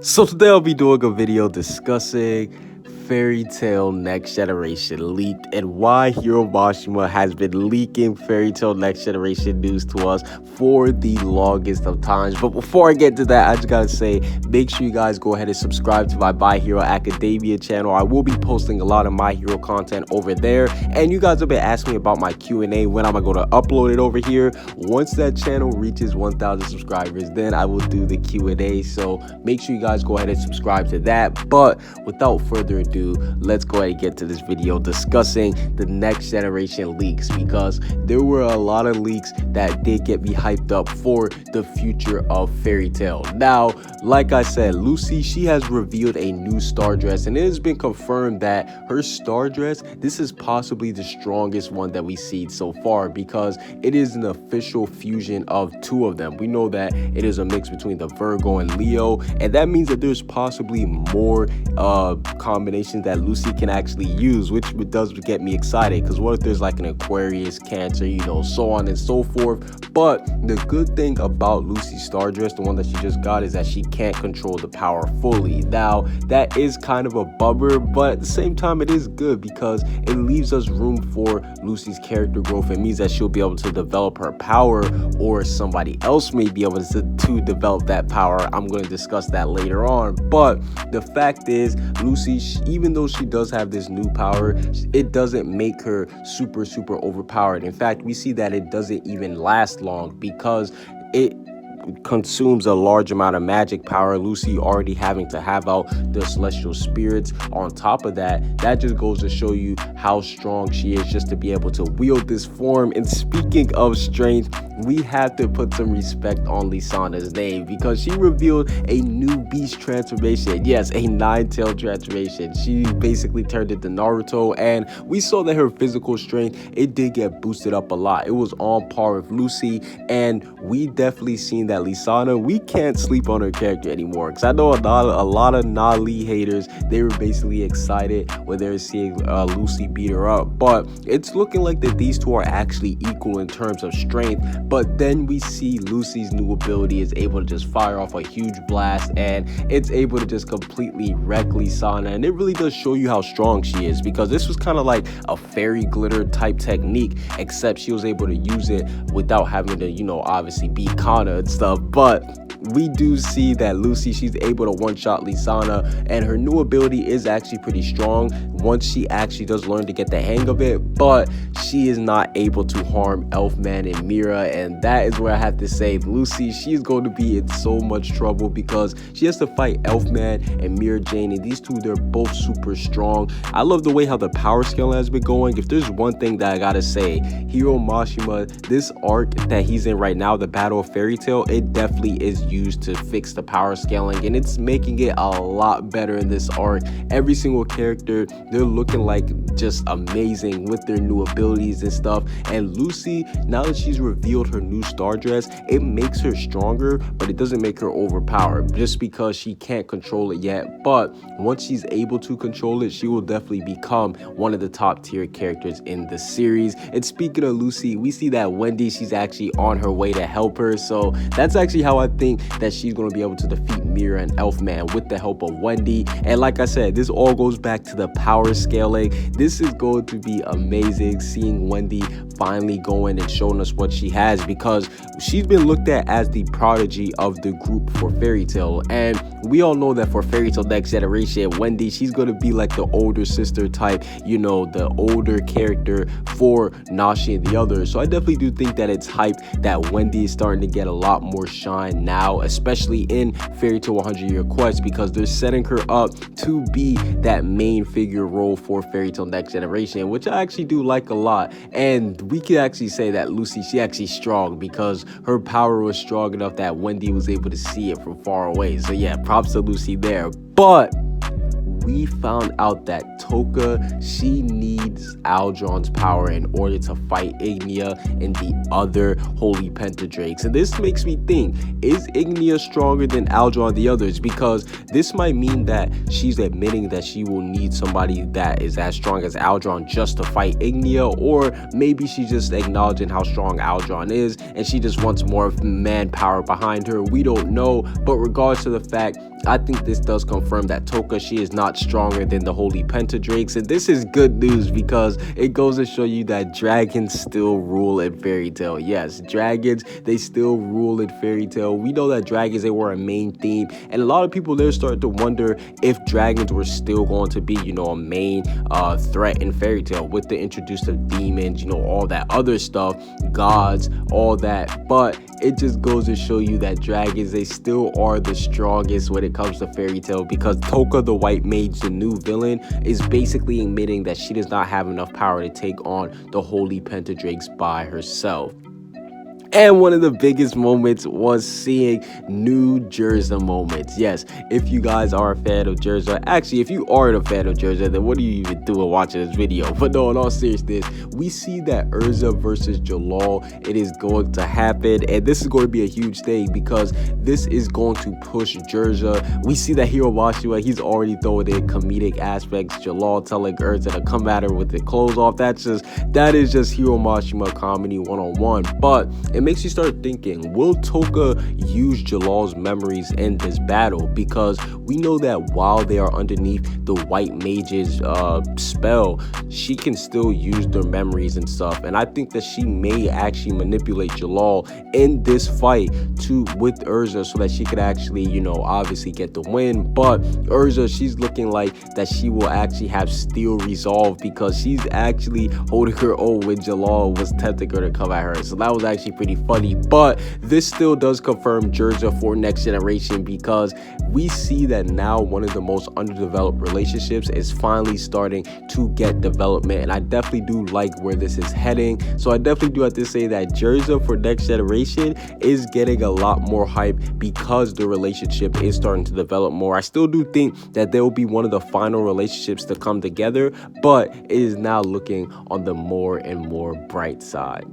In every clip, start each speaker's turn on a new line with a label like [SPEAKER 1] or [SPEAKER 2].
[SPEAKER 1] So today I'll be doing a video discussing Fairy Tail Next Generation leaked and why Hiro Mashima has been leaking Fairy Tail Next Generation news to us for the longest of times. But before I get to that, I just gotta say, make sure you guys go ahead and subscribe to my My Hero Academia channel. I will be posting a lot of My Hero content over there, and you guys have been asking me about my Q&A, when am I going to upload it over here. Once that channel reaches 1,000 subscribers, then I will do the Q&A, so make sure you guys go ahead and subscribe to that. But without further ado, let's go ahead and get to this video discussing the Next Generation leaks, because there were a lot of leaks that did get me hyped up for the future of Fairy Tail. Now, like I said, Lucy, she has revealed a new star dress, and it has been confirmed that her star dress, this is possibly the strongest one that we've seen so far, because it is an official fusion of two of them. We know that it is a mix between the Virgo and Leo, and that means that there's possibly more combinations that Lucy can actually use, which does get me excited, because what if there's like an Aquarius, Cancer, so on and so forth. But the good thing about Lucy's star dress, the one that she just got, is that she can't control the power fully. Now, that is kind of a bummer, but at the same time, it is good because it leaves us room for Lucy's character growth. It means that she'll be able to develop her power, or somebody else may be able to develop that power. I'm going to discuss that later on. But the fact is, Lucy, even though she does have this new power, it doesn't make her super overpowered. In fact, we see that it doesn't even last long because it consumes a large amount of magic power. Lucy already having to have out the celestial spirits on top of that, that just goes to show you how strong she is just to be able to wield this form. And speaking of strength, we have to put some respect on Lisana's name, because she revealed a new beast transformation. Yes, a nine-tailed transformation. She basically turned into Naruto, and we saw that her physical strength, it did get boosted up a lot. It was on par with Lucy, and we definitely seen that Lisana, we can't sleep on her character anymore, because I know a lot of Nali haters, they were basically excited when they were seeing Lucy beat her up. But it's looking like that these two are actually equal in terms of strength. But then we see Lucy's new ability is able to just fire off a huge blast, and it's able to just completely wreck Lisana, and it really does show you how strong she is, because this was kind of like a fairy glitter type technique, except she was able to use it without having to, obviously beat Kana and stuff. But we do see that Lucy, she's able to one-shot Lisana, and her new ability is actually pretty strong once she actually does learn to get the hang of it. But she is not able to harm Elfman and Mira, and that is where I have to say, Lucy, she's going to be in so much trouble, because she has to fight Elfman and Mira Jane, and these two, they're both super strong. I love the way how the power scale has been going. If there's one thing that I gotta say, Hiro Mashima, this arc that he's in right now, the Battle of Fairy Tail, it definitely is used to fix the power scaling, and it's making it a lot better in this arc. Every single character, they're looking like just amazing with their new abilities and stuff. And Lucy, now that she's revealed her new star dress, it makes her stronger, but it doesn't make her overpowered, just because she can't control it yet. But once she's able to control it, she will definitely become one of the top tier characters in the series. And speaking of Lucy, we see that Wendy, she's actually on her way to help her, so that's actually how I think that she's going to be able to defeat Mira and Elfman, with the help of Wendy. And like I said, this all goes back to the power scaling. This is going to be amazing, seeing Wendy finally going and showing us what she has, because she's been looked at as the prodigy of the group for Fairy Tail, and we all know that for Fairy Tail Next Generation, Wendy, she's going to be like the older sister type, the older character for Nashi and the others. So I definitely do think that it's hype that Wendy is starting to get a lot more shine now, especially in Fairy Tail 100 Year Quest, because they're setting her up to be that main figure role for Fairy Tail Next Generation, which I actually do like a lot. And we could actually say that Lucy, she actually strong, because her power was strong enough that Wendy was able to see it from far away. So yeah, props to Lucy there. But we found out that Toka, she needs Aldron's power in order to fight Ignia and the other Holy Pentadrakes. And this makes me think, is Ignia stronger than Aldron and the others? Because this might mean that she's admitting that she will need somebody that is as strong as Aldron just to fight Ignia, or maybe she's just acknowledging how strong Aldron is and she just wants more manpower behind her. We don't know, but regardless of the fact, I think this does confirm that Toka, she is not stronger than the Holy Pentadrakes. And this is good news because it goes to show you that dragons still rule in Fairy Tail. Yes, dragons, they still rule in Fairy Tail. We know that dragons, they were a main theme. And a lot of people, they're starting to wonder if dragons were still going to be, a main threat in Fairy Tail with the introduce of demons, all that other stuff, gods, all that. But it just goes to show you that dragons, they still are the strongest when it comes to Fairy Tail, because Toka the White Mage, the new villain, is basically admitting that she does not have enough power to take on the Holy Pentadrakes by herself. And one of the biggest moments was seeing new Jerza moments. Yes, if you guys are a fan of Jerza, actually, if you aren't a fan of Jerza, then what are you even doing watching this video? But no, in all seriousness, we see that Urza versus Jalal, it is going to happen. And this is going to be a huge thing because this is going to push Jerza. We see that Hiro Mashima, he's already throwing in comedic aspects. Jalal telling Urza to come at her with the clothes off. That is just Hiro Mashima comedy 101. But it makes you start thinking, will Toka use Jalal's memories in this battle? Because we know that while they are underneath the White Mage's spell, she can still use their memories and stuff. And I think that she may actually manipulate Jalal in this fight with Urza so that she could actually, obviously get the win. But Urza, she's looking like that she will actually have Steel Resolve, because she's actually holding her own when Jalal was tempting her to come at her. So that was actually pretty funny. But this still does confirm Jerza for Next Generation, because we see that now one of the most underdeveloped relationships is finally starting to get development, and I definitely do like where this is heading. So I definitely do have to say that Jerza for Next Generation is getting a lot more hype because the relationship is starting to develop more. I still do think that there will be one of the final relationships to come together, but it is now looking on the more and more bright side.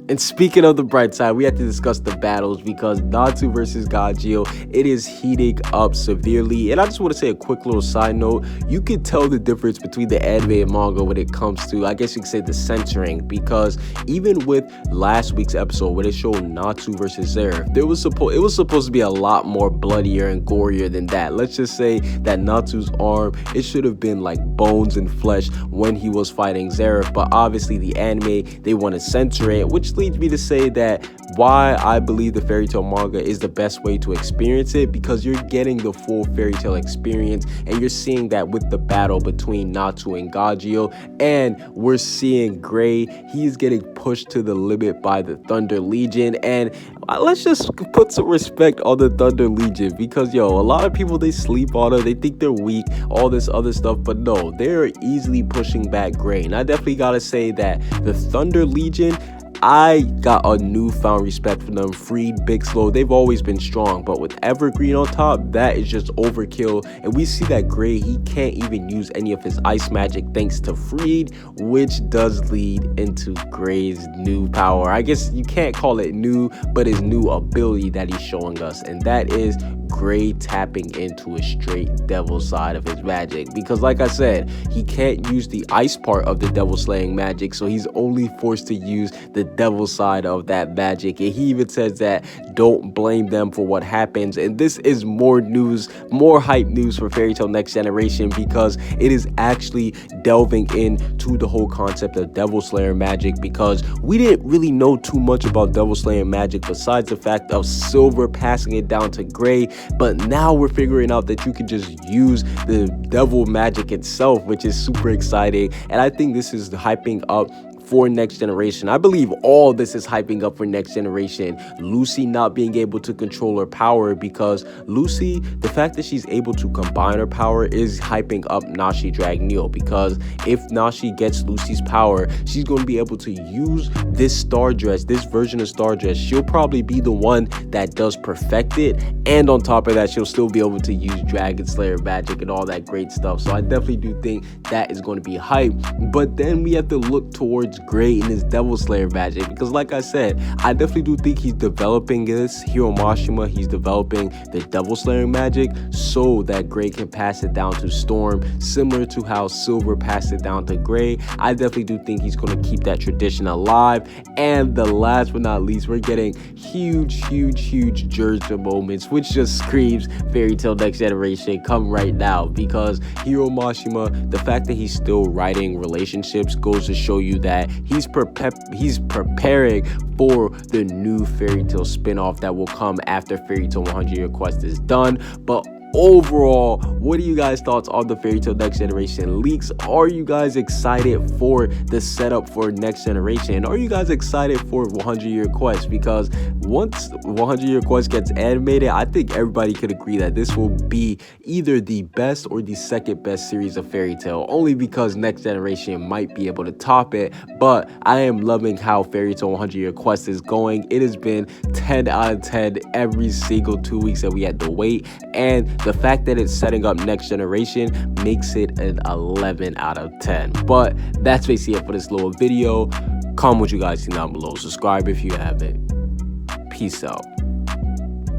[SPEAKER 1] And speaking of the bright side, we have to discuss the battles, because Natsu versus Gajio, it is heating up severely. And I just want to say a quick little side note. You can tell the difference between the anime and manga when it comes to, I guess you could say, the censoring, because even with last week's episode where they showed Natsu versus Zeref, it was supposed to be a lot more bloodier and gorier than that. Let's just say that Natsu's arm, it should have been like bones and flesh when he was fighting Zeref. But obviously the anime, they want to censor it, which leads me to say that why I believe the Fairy Tail manga is the best way to experience it, because you're getting the full Fairy Tail experience, and you're seeing that with the battle between Natsu and Gajio. And we're seeing Gray, he's getting pushed to the limit by the Thunder Legion. And let's just put some respect on the Thunder Legion, because a lot of people, they sleep on her, they think they're weak, all this other stuff, but no, they're easily pushing back Gray. And I definitely gotta say that the Thunder Legion, I got a newfound respect for them. Freed, Big Slow, they've always been strong, but with Evergreen on top, that is just overkill. And we see that Gray, he can't even use any of his ice magic thanks to Freed, which does lead into Gray's new power. I guess you can't call it new, but his new ability that he's showing us, and that is Gray tapping into a straight devil side of his magic. Because like I said, he can't use the ice part of the devil slaying magic, so he's only forced to use the devil side of that magic. And he even says that don't blame them for what happens. And this is more news, more hype news for Fairy Tail Next Generation, because it is actually delving into the whole concept of devil slayer magic, because we didn't really know too much about devil slayer magic besides the fact of Silver passing it down to Gray. But now we're figuring out that you can just use the devil magic itself, which is super exciting. And I think this is hyping up for Next Generation. I believe all this is hyping up for Next Generation. Lucy not being able to control her power, because Lucy, the fact that she's able to combine her power is hyping up Nashi Dragneel, because if Nashi gets Lucy's power, she's going to be able to use this Star Dress, this version of Star Dress. She'll probably be the one that does perfect it, and on top of that, she'll still be able to use Dragon Slayer magic and all that great stuff. So I definitely do think that is going to be hype. But then we have to look towards looks great in his Devil Slayer magic, because like I said, I definitely do think he's developing this. Hiro Mashima, he's developing the Devil Slayer magic so that Gray can pass it down to Storm, similar to how Silver passed it down to Gray. I definitely do think he's going to keep that tradition alive. And the last but not least, we're getting huge Jiraiya moments, which just screams Fairy Tail Next Generation come right now, because Hiro Mashima, the fact that he's still writing relationships goes to show you that he's preparing for the new Fairy Tail spin-off that will come after Fairy Tail 100 Year Quest is done. But overall, what are you guys' thoughts on the Fairy Tail Next Generation leaks? Are you guys excited for the setup for Next Generation? Are you guys excited for 100 Year Quest? Because once 100 Year Quest gets animated, I think everybody could agree that this will be either the best or the second best series of Fairy Tail, only because Next Generation might be able to top it. But I am loving how Fairy Tail 100 Year Quest is going. It has been 10 out of 10 every single 2 weeks that we had to wait, and the fact that it's setting up Next Generation makes it an 11 out of 10. But that's basically it for this little video. Comment what you guys think down below. Subscribe if you haven't. Peace out.